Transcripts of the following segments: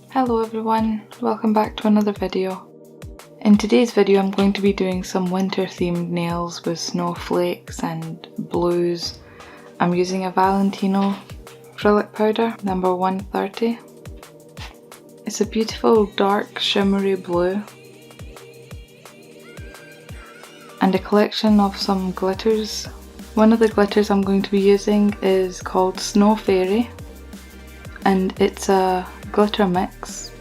Hello everyone, welcome back to another video. In today's video I'm going to be doing some winter themed nails with snowflakes and blues. I'm using a Valentino acrylic powder, number 130. It's a beautiful dark shimmery blue. And a collection of some glitters. One of the glitters I'm going to be using is called Snow Fairy, and it's a glitter mix,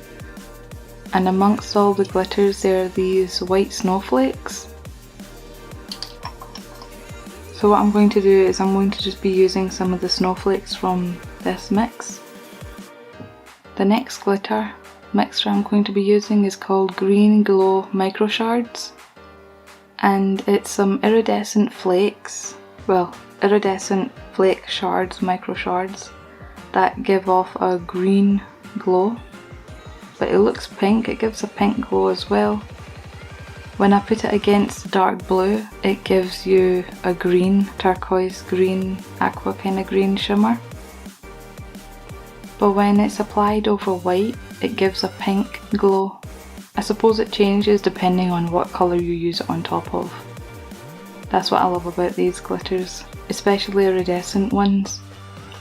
and amongst all the glitters there are these white snowflakes. So what I'm going to do is I'm going to just be using some of the snowflakes from this mix. The next glitter mixture I'm going to be using is called Green Glow Micro Shards, and it's some iridescent flakes, iridescent flake shards, micro shards, that give off a green glow, but it looks pink. It gives a pink glow as well. When I put it against dark blue, it gives you a green, turquoise green, aqua kind of green shimmer. But when it's applied over white, it gives a pink glow. I suppose it changes depending on what colour you use it on top of. That's what I love about these glitters, especially iridescent ones.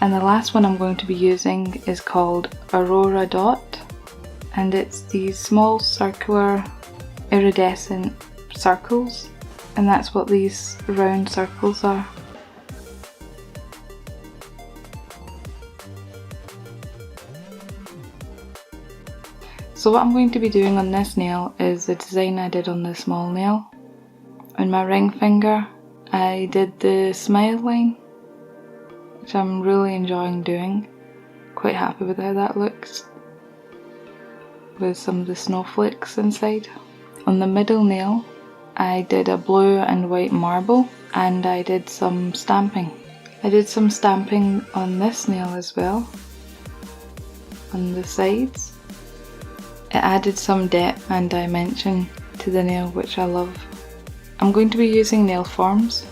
And the last one I'm going to be using is called Aurora Dot, and it's these small circular iridescent circles, and that's what these round circles are. So what I'm going to be doing on this nail is the design I did on the small nail. On my ring finger I did the smile line, which I'm really enjoying doing. Quite happy with how that looks, with some of the snowflakes inside. On the middle nail I did a blue and white marble, and I did some stamping. I did some stamping on this nail as well, on the sides. It added some depth and dimension to the nail, which I love. I'm going to be using nail forms.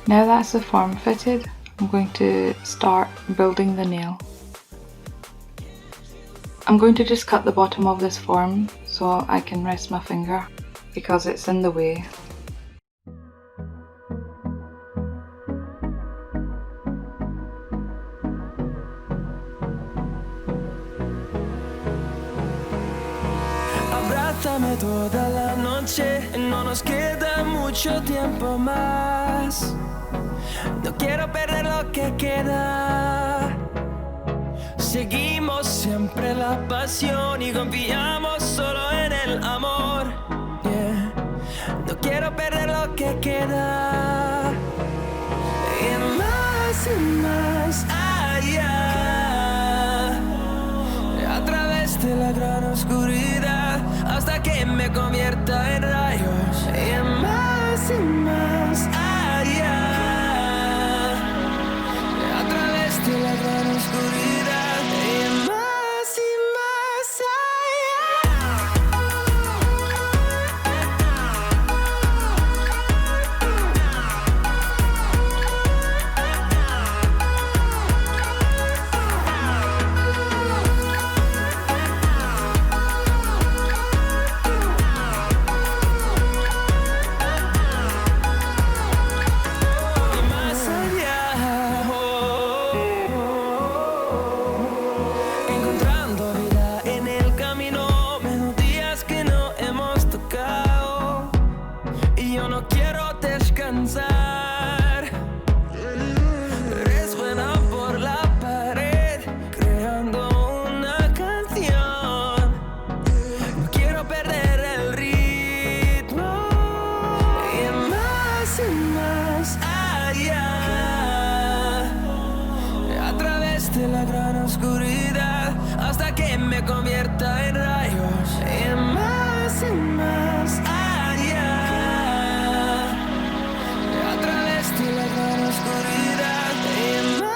Now that's the form fitted, I'm going to start building the nail. I'm going to just cut the bottom of this form so I can rest my finger because it's in the way. Abrázame toda la noche, no nos queda mucho tiempo más. No quiero perder lo que queda. Seguimos siempre la pasión y confiamos solo en el amor. Yeah. No quiero perder lo que queda. Y más allá, a través de la gran oscuridad, hasta que me convierta en rayos. Y más allá, a través de la gran oscuridad. Y más me convierta en rayos y más allá, a través de la gran oscuridad y más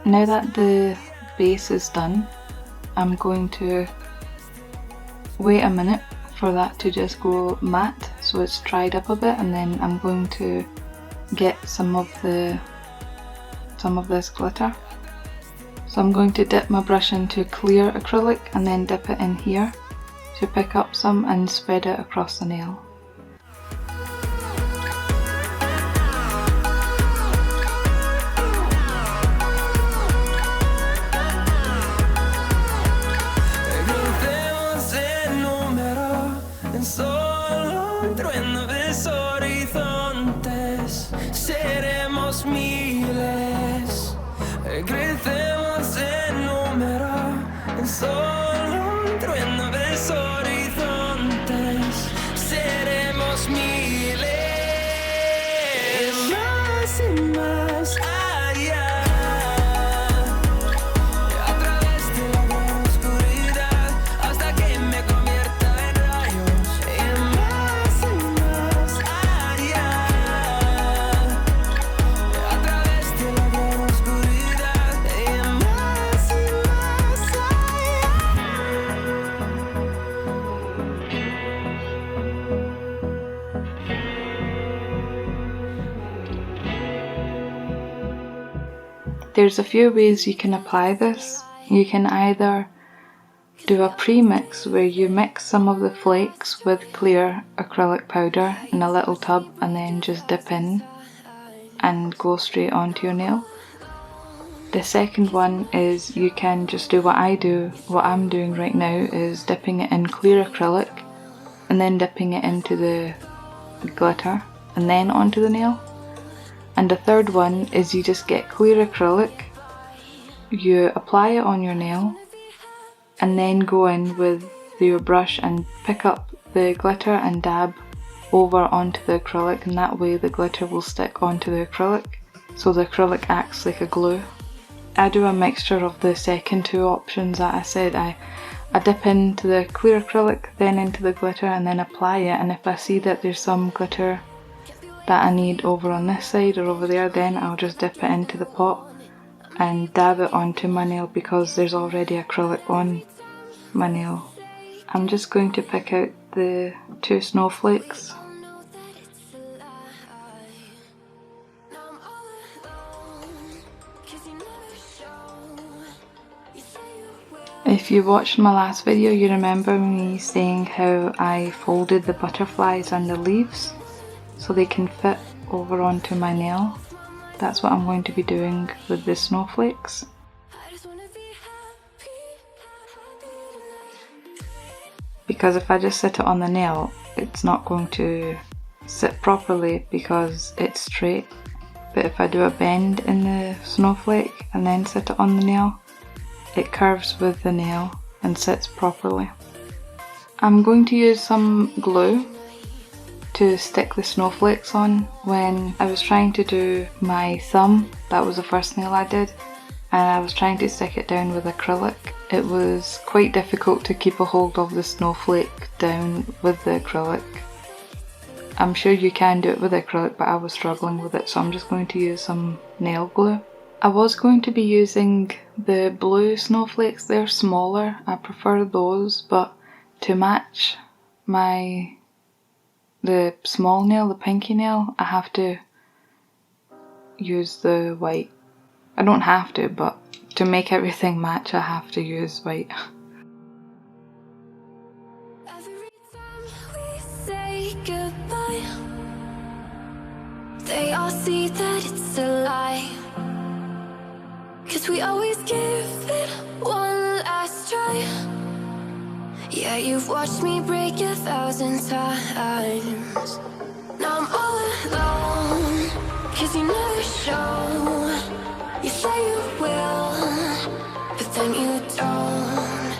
Now that the base is done, I'm going to wait a minute for that to just go matte so it's dried up a bit, and then I'm going to get some of this glitter. So I'm going to dip my brush into clear acrylic and then dip it in here to pick up some and spread it across the nail. There's a few ways you can apply this. You can either do a pre-mix where you mix some of the flakes with clear acrylic powder in a little tub and then just dip in and go straight onto your nail. The second one is you can just do what I do. What I'm doing right now is dipping it in clear acrylic and then dipping it into the glitter and then onto the nail. And the third one is you just get clear acrylic, you apply it on your nail, and then go in with your brush and pick up the glitter and dab over onto the acrylic, and that way the glitter will stick onto the acrylic, so the acrylic acts like a glue. I do a mixture of the second two options that I said. I dip into the clear acrylic, then into the glitter, and then apply it, and if I see that there's some glitter that I need over on this side or over there, then I'll just dip it into the pot and dab it onto my nail because there's already acrylic on my nail. I'm just going to pick out the two snowflakes. If you watched my last video, you remember me saying how I folded the butterflies and the leaves so they can fit over onto my nail. That's what I'm going to be doing with the snowflakes. Because if I just sit it on the nail, it's not going to sit properly because it's straight. But if I do a bend in the snowflake and then sit it on the nail, it curves with the nail and sits properly. I'm going to use some glue to stick the snowflakes on. When I was trying to do my thumb, that was the first nail I did, and I was trying to stick it down with acrylic. It was quite difficult to keep a hold of the snowflake down with the acrylic. I'm sure you can do it with acrylic, but I was struggling with it, so I'm just going to use some nail glue. I was going to be using the blue snowflakes. They're smaller, I prefer those, but to match the small nail, the pinky nail, I have to use the white. I don't have to, but to make everything match, I have to use white. Every time we say goodbye, they all see that it's a lie. 'Cause we always give it one last try. Yeah, you've watched me break 1,000 times. Now I'm all alone, 'cause you never show. You say you will, but then you don't.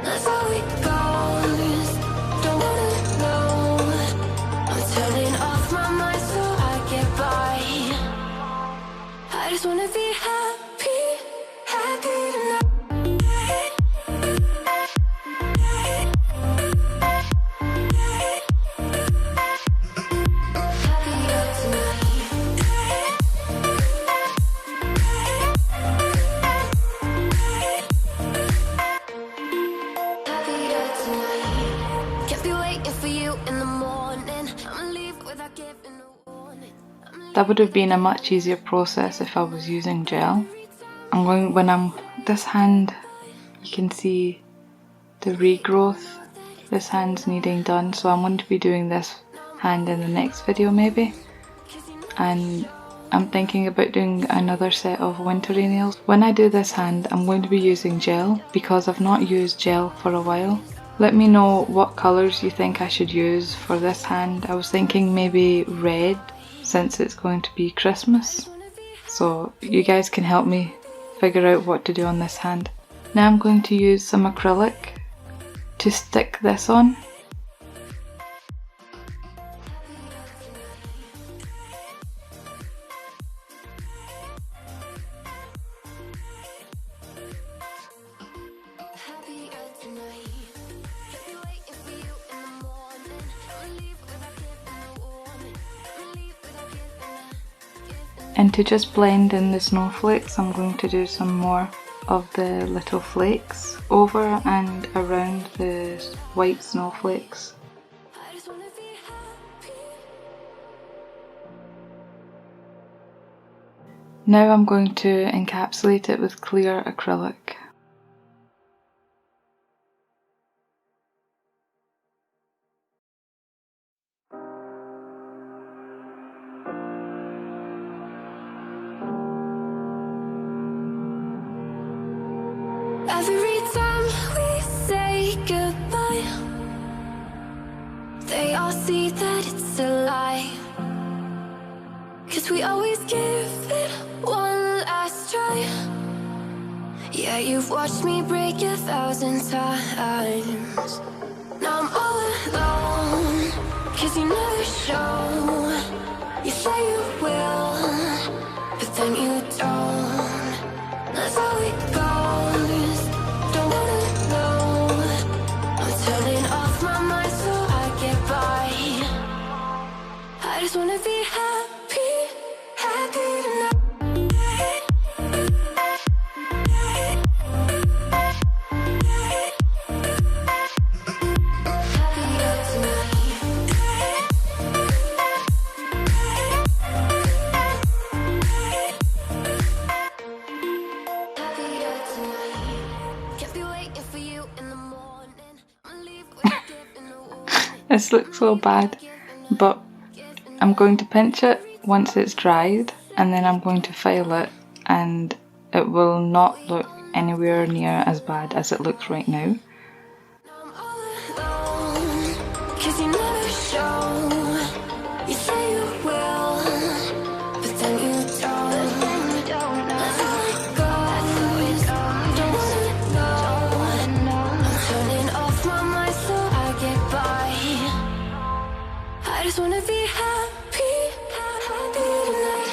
That's how it goes. Don't wanna know. I'm turning off my mind so I get by. I just wanna be happy, happy tonight. That would have been a much easier process if I was using gel. This hand, you can see the regrowth. This hand's needing done, so I'm going to be doing this hand in the next video maybe. And I'm thinking about doing another set of wintry nails. When I do this hand, I'm going to be using gel because I've not used gel for a while. Let me know what colours you think I should use for this hand. I was thinking maybe red, since it's going to be Christmas. So you guys can help me figure out what to do on this hand. Now I'm going to use some acrylic to stick this on. And to just blend in the snowflakes, I'm going to do some more of the little flakes over and around the white snowflakes. Now I'm going to encapsulate it with clear acrylic. Every time we say goodbye, they all see that it's a lie. 'Cause we always give it one last try. Yeah, you've watched me break 1,000 times. Now I'm all alone, 'cause you never show. You say you will, but then you don't. That's how it goes. Don't wanna know. I'm turning off my mind so I get by. I just wanna be happy, happy tonight. This looks so bad, but I'm going to pinch it once it's dried and then I'm going to file it, and it will not look anywhere near as bad as it looks right now. I just wanna be happy, happy tonight.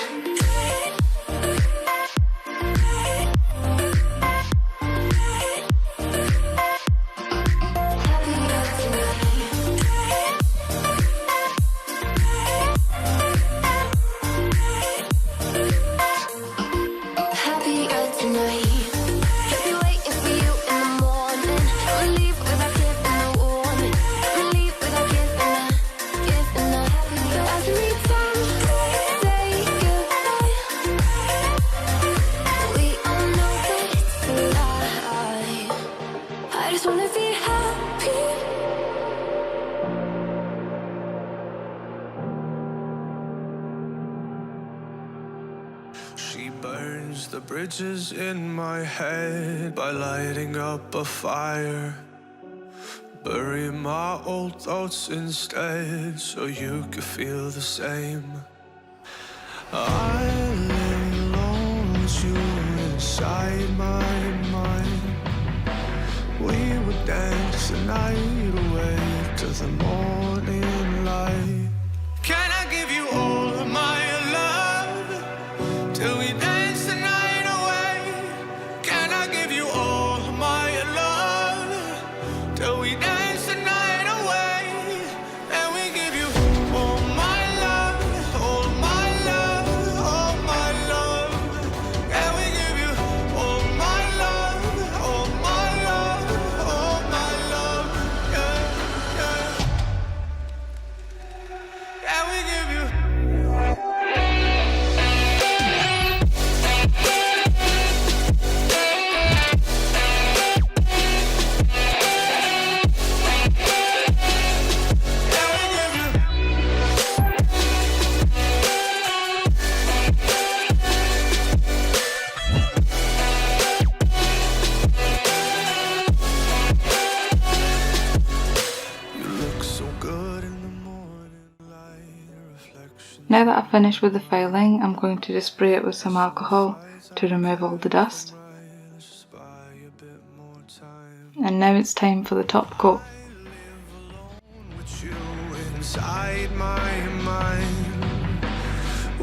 She burns the bridges in my head by lighting up a fire. Bury my old thoughts instead so you could feel the same. I lay alone with you inside my mind. We would dance the night away to the morning light. Can I give you all of my love till we dance the night away? Can I give you all of my love till we dance the night away? And we give you all my love, all my love, all my love. And we give you all my love, all my love, all my love. Yeah, yeah. And we give you. Now that I've finished with the filing, I'm going to just spray it with some alcohol to remove all the dust. And now it's time for the top coat. Inside my mind,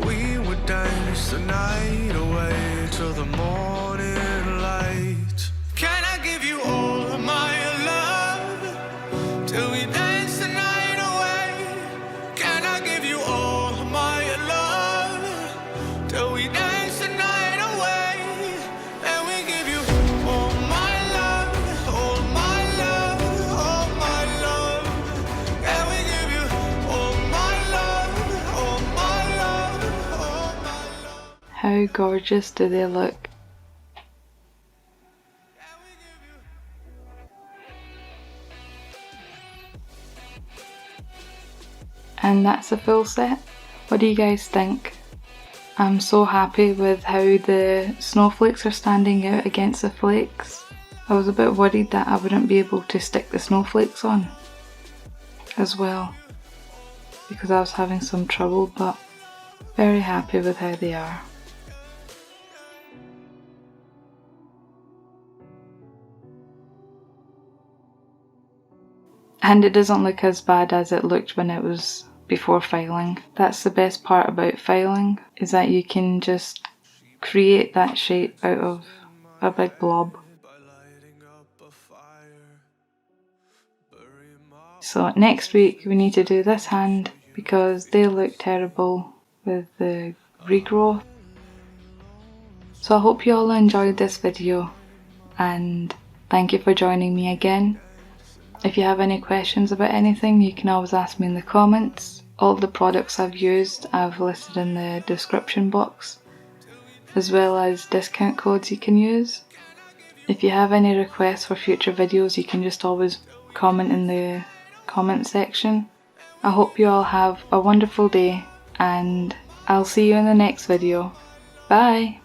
we would dance the night away till the morning light. Can I give you all of my love till we dance the night away? Can I give you all of my love till we dance the night away? And we give you all my love, all my love, all my love. And we give you all my love, all my love, all my love. How gorgeous do they look? And that's the full set. What do you guys think? I'm so happy with how the snowflakes are standing out against the flakes. I was a bit worried that I wouldn't be able to stick the snowflakes on as well because I was having some trouble, but very happy with how they are. And it doesn't look as bad as it looked when it was before filing. That's the best part about filing, is that you can just create that shape out of a big blob. So next week we need to do this hand because they look terrible with the regrowth. So I hope you all enjoyed this video and thank you for joining me again. If you have any questions about anything, you can always ask me in the comments. All the products I've used I've listed in the description box, as well as discount codes you can use. If you have any requests for future videos, you can just always comment in the comment section. I hope you all have a wonderful day and I'll see you in the next video. Bye!